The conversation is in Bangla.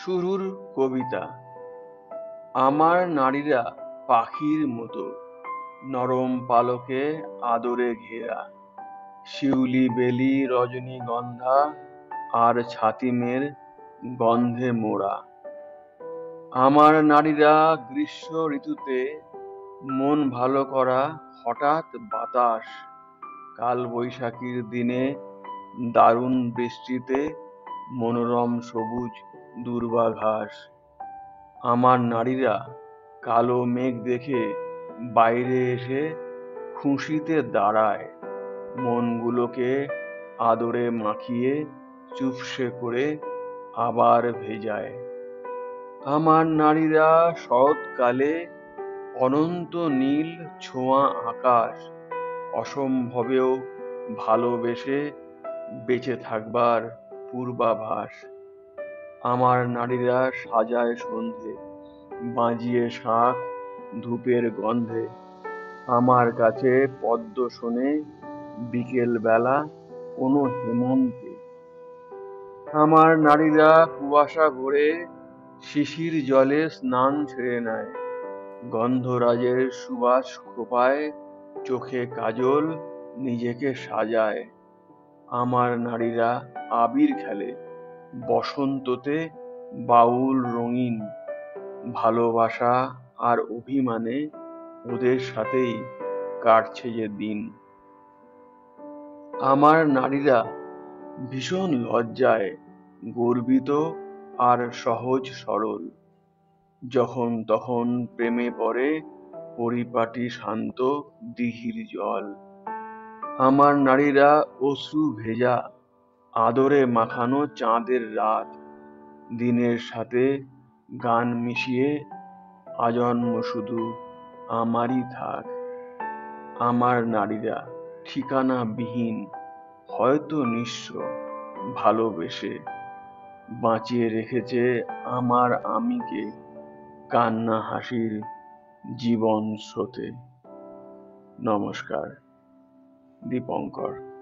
শুরুর কবিতা। আমার নারীরা পাখির মতো, নরম পালকে আদরে ঘেরা, শিউলি বেলি রজনীগন্ধা আর ছাতিমের গন্ধে মোড়া। আমার নারীরা গ্রীষ্ম ঋতুতে মন ভালো করা হঠাৎ বাতাস, কাল বৈশাখীর দিনে দারুণ বৃষ্টিতে মনোরম সবুজ দূর্বাঘাস। আমার নারীরা কালো মেঘ দেখে বাইরে এসে খুশিতে দাঁড়ায়, মনগুলোকে আদরে মাখিয়ে চুপসে করে আবার ভেজায়। আমার নারীরা শরৎকালে অনন্ত নীল ছোঁয়া আকাশ, অসম্ভবেও ভালোবেসে বেঁচে থাকবার পূর্বাভাস। আমার নারীরা সাজায় সন্ধে, বাজিয়ে শাঁখ ধূপের গন্ধে, আমার কাছে পদ্ম শোনে বিকেল বেলা কোনো হেমন্তে। আমার নারীরা কুয়াশা ভরে শিশির জলে স্নান সেরে নেয়, গন্ধরাজের সুবাস খোঁপায় চোখে কাজল নিজেকে সাজায়। আমার নারীরা আবির খেলে বসন্ততে বাউল রঙিন, ভালোবাসা আর অভিমানে ওদের সাথেই কাটছে যে দিন। আমার নারীরা ভীষণ লজ্জায় গর্বিত আর সহজ সরল, যখন তখন প্রেমে পড়ে পরিপাটি শান্ত দিঘির জল। আমার নারীরা অশ্রু ভেজা আদরে মাখানো চাঁদের রাত, দিনের সাথে গান মিশিয়ে আজন্ম শুধু আমারই থাক। আমার নারীরা ঠিকানাবিহীন, হয়তো নিঃস্ব, ভালোবেসে বাঁচিয়ে রেখেছে আমার আমিকে কান্না হাসির জীবন স্রোতে। নমস্কার। দীপঙ্কর।